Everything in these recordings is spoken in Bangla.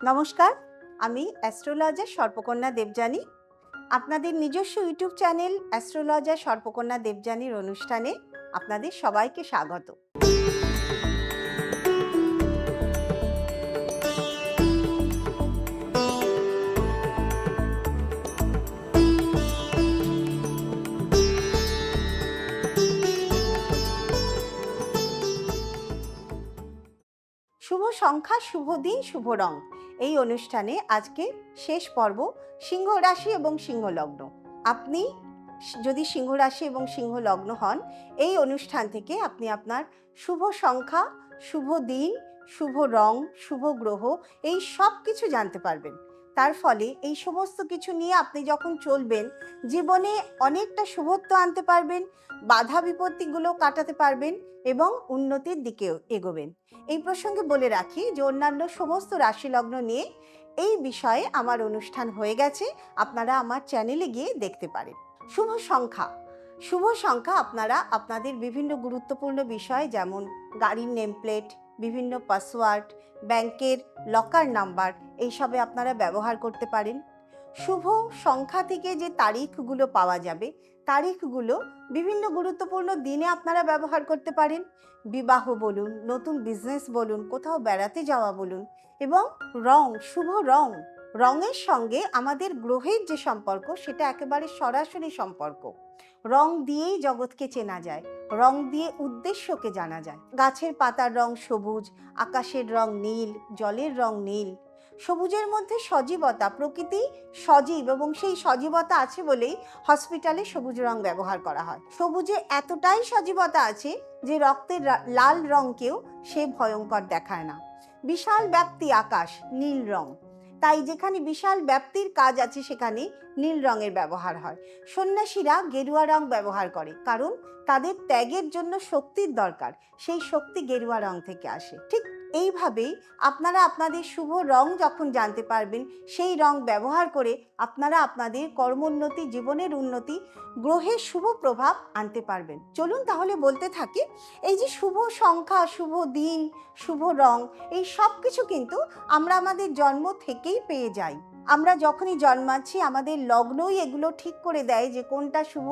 নমস্কার, আমি অ্যাস্ট্রোলজার সর্পকন্যা দেবযানী। আপনাদের নিজস্ব ইউটিউব চ্যানেল অ্যাস্ট্রোলজার সর্পকন্যা দেবযানীর অনুষ্ঠানে আপনাদের সবাইকে স্বাগত। শুভ সংখ্যা, শুভ দিন, শুভ রং, এই অনুষ্ঠানে আজকে শেষ পর্ব সিংহ রাশি এবং সিংহ লগ্ন। আপনি যদি সিংহ রাশি এবং সিংহ লগ্ন হন, এই অনুষ্ঠান থেকে আপনি আপনার শুভ সংখ্যা, শুভ দিন, শুভ রং, শুভ গ্রহ এই সব কিছু জানতে পারবেন। তার ফলে এই সমস্ত কিছু নিয়ে আপনি যখন চলবেন, জীবনে অনেকটা শুভত্ব আনতে পারবেন, বাধা বিপত্তিগুলো কাটাতে পারবেন এবং উন্নতির দিকেও এগোবেন। এই প্রসঙ্গে বলে রাখি যে অন্যান্য সমস্ত রাশি লগ্ন নিয়ে এই বিষয়ে আমার অনুষ্ঠান হয়ে গেছে, আপনারা আমার চ্যানেলে গিয়ে দেখতে পারেন। শুভ সংখ্যা, শুভ সংখ্যা আপনারা আপনাদের বিভিন্ন গুরুত্বপূর্ণ বিষয় যেমন গাড়ির নেম প্লেট, বিভিন্ন পাসওয়ার্ড, ব্যাংকের লকার নাম্বার এইসবে আপনারা ব্যবহার করতে পারেন। শুভ সংখ্যা থেকে যে তারিখগুলো পাওয়া যাবে, তারিখগুলো বিভিন্ন গুরুত্বপূর্ণ দিনে আপনারা ব্যবহার করতে পারেন। বিবাহ বলুন, নতুন বিজনেস বলুন, কোথাও বেড়াতে যাওয়া বলুন। এবং রং, শুভ রং, রঙের সঙ্গে আমাদের গ্রহের যে সম্পর্ক সেটা একেবারে সরাসরি সম্পর্ক। রং দিয়েই জগৎকে চেনা যায়, রং দিয়ে উদ্দেশ্যকে জানা যায়। গাছের পাতার রং সবুজ, আকাশের রং নীল, জলের রং নীল। সবুজের মধ্যে সজীবতা, প্রকৃতি সজীব এবং সেই সজীবতা আছে বলেই হসপিটালে সবুজ রং ব্যবহার করা হয়। সবুজে এতটাই সজীবতা আছে যে রক্তের লাল রংকেও সে ভয়ঙ্কর দেখায় না। বিশাল ব্যাপ্তি আকাশ, নীল রং, তাই যেখানে বিশাল ব্যাপ্তির কাজ আছে সেখানে নীল রঙের ব্যবহার হয়। সন্ন্যাসীরা গেরুয়া রং ব্যবহার করে, কারণ তাদের ত্যাগের জন্য শক্তির দরকার, সেই শক্তি গেরুয়া রং থেকে আসে। ঠিক এইভাবেই আপনারা আপনাদের শুভ রং যখন জানতে পারবেন, সেই রং ব্যবহার করে আপনারা আপনাদের কর্মোন্নতি, জীবনের উন্নতি, গ্রহের শুভ প্রভাব আনতে পারবেন। চলুন তাহলে বলতে থাকি। এই যে শুভ সংখ্যা, শুভ দিন, শুভ রং, এই সব কিছু কিন্তু আমরা আমাদের জন্ম থেকেই পেয়ে যাই। আমরা যখনই জন্মাচ্ছি আমাদের লগ্নই এগুলো ঠিক করে দেয় যে কোনটা শুভ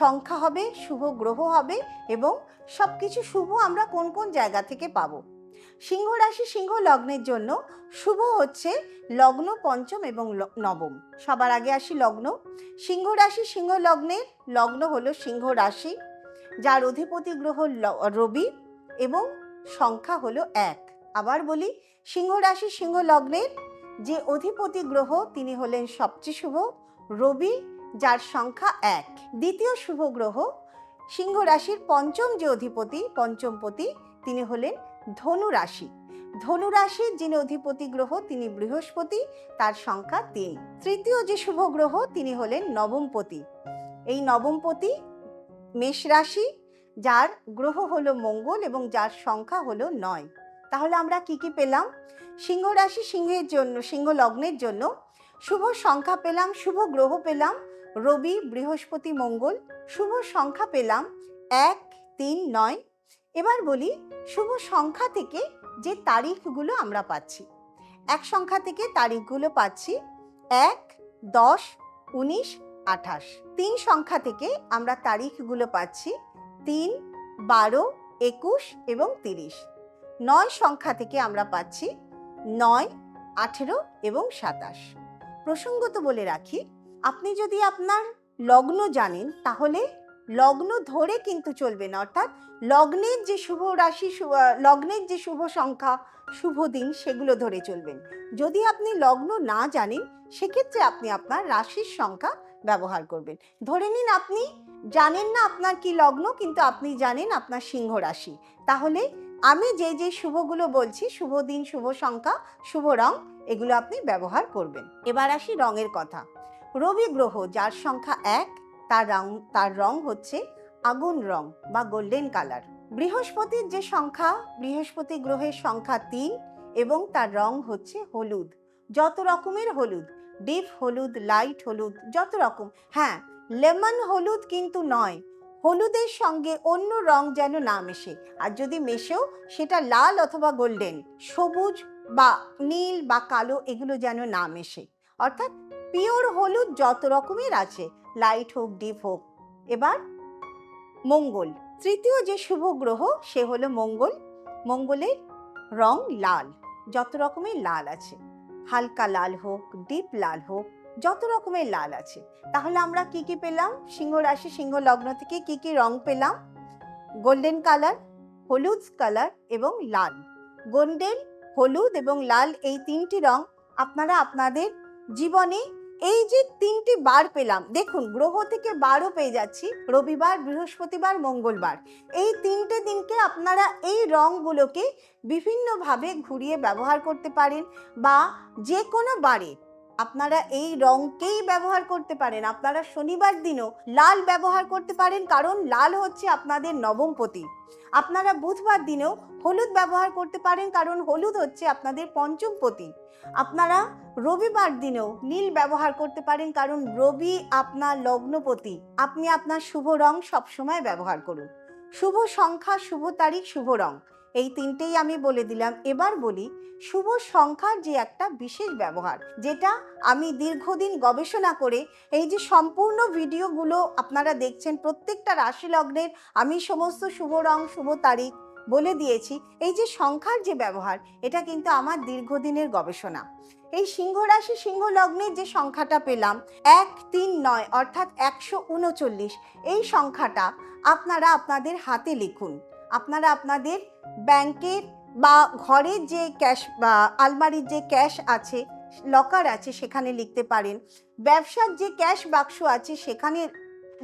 সংখ্যা হবে, শুভ গ্রহ হবে এবং সব কিছু শুভ আমরা কোন কোন জায়গা থেকে পাবো। সিংহ রাশি, সিংহ লগ্নের জন্য শুভ হচ্ছে লগ্ন, পঞ্চম এবং নবম। সবার আগে আসি লগ্ন। সিংহ রাশি, সিংহ লগ্নের লগ্ন হলো সিংহ রাশি, যার অধিপতি গ্রহ রবি এবং সংখ্যা হলো 1। আবার বলি, সিংহ রাশি, সিংহ লগ্নের যে অধিপতি গ্রহ তিনি হলেন সবচেয়ে শুভ রবি, যার সংখ্যা 1। দ্বিতীয় শুভ গ্রহ সিংহ রাশির পঞ্চম যে অধিপতি, পঞ্চমপতি, তিনি হলেন ধনু রাশি। ধনু রাশির যিনি অধিপতি গ্রহ তিনি বৃহস্পতি, তার সংখ্যা 3। তৃতীয় যে শুভ গ্রহ তিনি হলেন নবমপতি। এই নবমপতি মেষ রাশি, যার গ্রহ হলো মঙ্গল এবং যার সংখ্যা হলো 9। তাহলে আমরা কি কি পেলাম? সিংহ রাশি, সিংহের জন্য, সিংহ লগ্নের জন্য শুভ সংখ্যা পেলাম, শুভ গ্রহ পেলাম রবি, বৃহস্পতি, মঙ্গল। শুভ সংখ্যা পেলাম 1, 3, 9। এবার বলি শুভ সংখ্যা থেকে যে তারিখগুলো আমরা পাচ্ছি। এক সংখ্যা থেকে তারিখগুলো পাচ্ছি 1, 10, 19, 28। 3 সংখ্যা থেকে আমরা তারিখগুলো পাচ্ছি 3, 12, 21 এবং 30। 9 সংখ্যা থেকে আমরা পাচ্ছি 9, 18 এবং 27। প্রসঙ্গত বলে রাখি, আপনি যদি আপনার লগ্ন জানেন তাহলে লগ্ন ধরে কিন্তু চলবে না, অর্থাৎ লগ্নের যে শুভ রাশি, লগ্নের যে শুভ সংখ্যা, শুভ দিন সেগুলো ধরে চলবেন। যদি আপনি লগ্ন না জানেন সেক্ষেত্রে আপনি আপনার রাশির সংখ্যা ব্যবহার করবেন। ধরে নিন আপনি জানেন না আপনার কি লগ্ন, কিন্তু আপনি জানেন আপনার সিংহ রাশি, তাহলে আমি যে যে শুভগুলো বলছি, শুভ দিন, শুভ সংখ্যা, শুভ রং, এগুলো আপনি ব্যবহার করবেন। এবার আসি রঙের কথা। রবি গ্রহ, যার সংখ্যা 1, তার রং হচ্ছে আগুন রং বা গোল্ডেন কালার। বৃহস্পতির যে সংখ্যা, বৃহস্পতি গ্রহের সংখ্যা 3 এবং তার রং হচ্ছে হলুদ। যত রকমের হলুদ, ডিপ হলুদ, লাইট হলুদ, যত রকম। হ্যাঁ, লেমন হলুদ কিন্তু নয়, হলুদের সঙ্গে অন্য রং যেন না মেশে, আর যদি মেশেও সেটা লাল অথবা গোল্ডেন। সবুজ, বা নীল বা কালো এগুলো যেন না মেশে। অর্থাৎ পিওর হলুদ যত রকমের আছে, লাইট হোক ডিপ হোক। এবার মঙ্গল, তৃতীয় যে শুভ গ্রহ সে হলো মঙ্গল। মঙ্গলের রং লাল, যত রকমের লাল আছে, হালকা লাল হোক ডিপ লাল হোক, যত রকমের লাল আছে। তাহলে আমরা কি কি পেলাম? সিংহ রাশি সিংহ লগ্ন থেকে কি কি রং পেলাম? গোল্ডেন কালার, হলুদ কালার এবং লাল। গোল্ডেন, হলুদ এবং লাল এই তিনটি রং আপনারা আপনাদের জীবনে এই যে তিনটি বার পেলাম, দেখুন গ্রহ থেকে বারও পেয়ে যাচ্ছি, রবিবার, বৃহস্পতিবার, মঙ্গলবার। এই তিনটে দিনকে আপনারা এই রংগুলোকে বিভিন্নভাবে ঘুরিয়ে ব্যবহার করতে পারেন, বা যে কোনো বারে আপনারা এই রংকেই ব্যবহার করতে পারেন। আপনারা শনিবার দিনও লাল ব্যবহার করতে পারেন, কারণ লাল হচ্ছে আপনাদের নবমপতি। আপনারা বুধবার দিনেও হলুদ ব্যবহার করতে পারেন, কারণ হলুদ হচ্ছে আপনাদের পঞ্চমপতি। আপনারা রবিবার দিনেও নীল ব্যবহার করতে পারেন, কারণ রবি আপনার লগ্নপতি। আপনি আপনার শুভ রং সবসময় ব্যবহার করুন। শুভ সংখ্যা, শুভ তারিখ, শুভ রং, এই তিনটেই আমি বলে দিলাম। এবার বলি শুভ সংখ্যার যে একটা বিশেষ ব্যবহার, যেটা আমি দীর্ঘদিন গবেষণা করে এই যে সম্পূর্ণ ভিডিওগুলো আপনারা দেখছেন, প্রত্যেকটা রাশি লগ্নের আমি সমস্ত শুভ রং শুভ তারিখ বলে দিয়েছি। এই যে সংখ্যার যে ব্যবহার, এটা কিন্তু আমার দীর্ঘদিনের গবেষণা। এই সিংহ রাশি সিংহ লগ্নের যে সংখ্যাটা পেলাম 139 অর্থাৎ 139, এই সংখ্যাটা আপনারা আপনাদের হাতে লিখুন। আপনারা আপনাদের ব্যাংকের বা ঘরের যে ক্যাশ বা আলমারির যে ক্যাশ আছে, লকার আছে, সেখানে লিখতে পারেন। ব্যবসার যে ক্যাশ বাক্স আছে সেখানে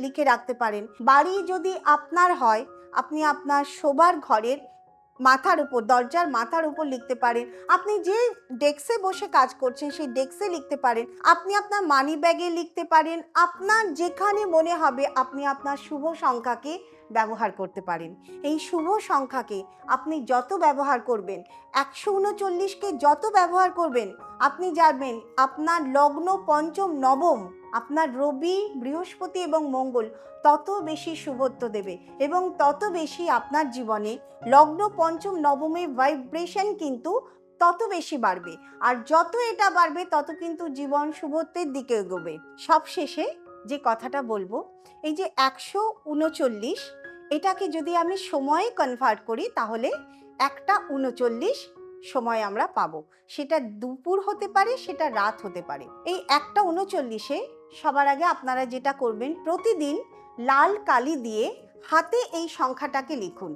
লিখে রাখতে পারেন। বাড়ি যদি আপনার হয়, আপনি আপনার শোবার ঘরের মাথার উপর, দরজার মাথার উপর লিখতে পারেন। আপনি যে ডেস্কে বসে কাজ করছেন সেই ডেস্কে লিখতে পারেন। আপনি আপনার মানি ব্যাগে লিখতে পারেন। আপনার যেখানে মনে হবে আপনি আপনার শুভ সংখ্যাকে ব্যবহার করতে পারেন। এই শুভ সংখ্যাকে আপনি যত ব্যবহার করবেন, 139কে যত ব্যবহার করবেন, আপনি জানবেন আপনার লগ্ন পঞ্চম নবম, আপনার রবি, বৃহস্পতি এবং মঙ্গল তত বেশি শুভত্ব দেবে, এবং তত বেশি আপনার জীবনে লগ্ন পঞ্চম নবমের ভাইব্রেশন কিন্তু তত বেশি বাড়বে। আর যত এটা বাড়বে তত কিন্তু জীবন শুভত্বের দিকে এগোবে। সবশেষে যে কথাটা বলবো, এই যে 139, এটাকে যদি আমি সময়ে কনভার্ট করি তাহলে 1:39 সময় আমরা পাবো। সেটা দুপুর হতে পারে, সেটা রাত হতে পারে। এই 1:39-এ সবার আগে আপনারা যেটা করবেন, প্রতিদিন লাল কালি দিয়ে হাতে এই সংখ্যাটাকে লিখুন।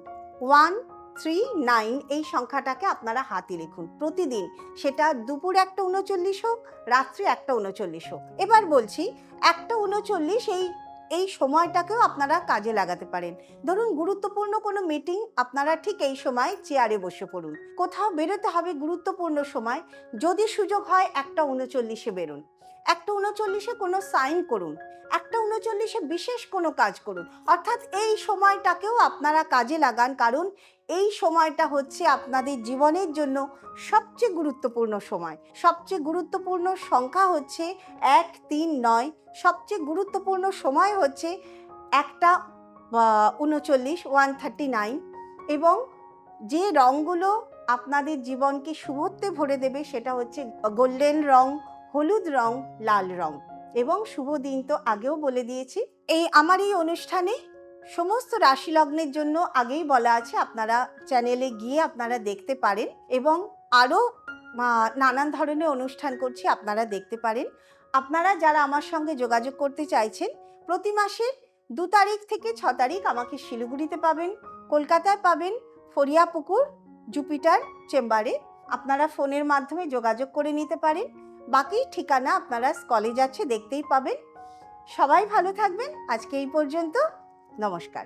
139 এই সংখ্যাটাকে আপনারা হাতে লিখুন প্রতিদিন, সেটা দুপুর 1:39 হোক, রাত্রি 1:39 হোক। এবার বলছি 1:39 এই সময়টাকেও আপনারা কাজে লাগাতে পারেন। ধরুন গুরুত্বপূর্ণ কোনো মিটিং, আপনারা ঠিক এই সময় চেয়ারে বসে পড়ুন। কোথাও বেরোতে হবে গুরুত্বপূর্ণ সময়, যদি সুযোগ হয় 1:39 বেরোন। 1:39 কোনো সাইন করুন, 1:39 বিশেষ কোনো কাজ করুন। অর্থাৎ এই সময়টাকেও আপনারা কাজে লাগান, কারণ এই সময়টা হচ্ছে আপনাদের জীবনের জন্য সবচেয়ে গুরুত্বপূর্ণ সময়। সবচেয়ে গুরুত্বপূর্ণ সংখ্যা হচ্ছে 139, সবচেয়ে গুরুত্বপূর্ণ সময় হচ্ছে 1:39 এবং যে রঙগুলো আপনাদের জীবনকে শুভত্বে ভরে দেবে সেটা হচ্ছে গোল্ডেন রং, হলুদ রং, লাল রং। এবং শুভ দিন তো আগেও বলে দিয়েছি। আমার এই অনুষ্ঠানে সমস্ত রাশি লগ্নের জন্য আগেই বলা আছে, আপনারা চ্যানেলে গিয়ে আপনারা দেখতে পারেন, এবং আরও নানান ধরনের অনুষ্ঠান করছি, আপনারা দেখতে পারেন। আপনারা যারা আমার সঙ্গে যোগাযোগ করতে চাইছেন, প্রতি মাসের 2 তারিখ থেকে 6 তারিখ আমাকে শিলিগুড়িতে পাবেন, কলকাতায় পাবেন ফরিয়াপুকুর জুপিটার চেম্বারে। আপনারা ফোনের মাধ্যমে যোগাযোগ করে নিতে পারেন। বাকি ঠিকানা আপনারা কলেজ আছে দেখতেই পাবেন। সবাই ভালো থাকবেন। আজকে এই পর্যন্ত। নমস্কার।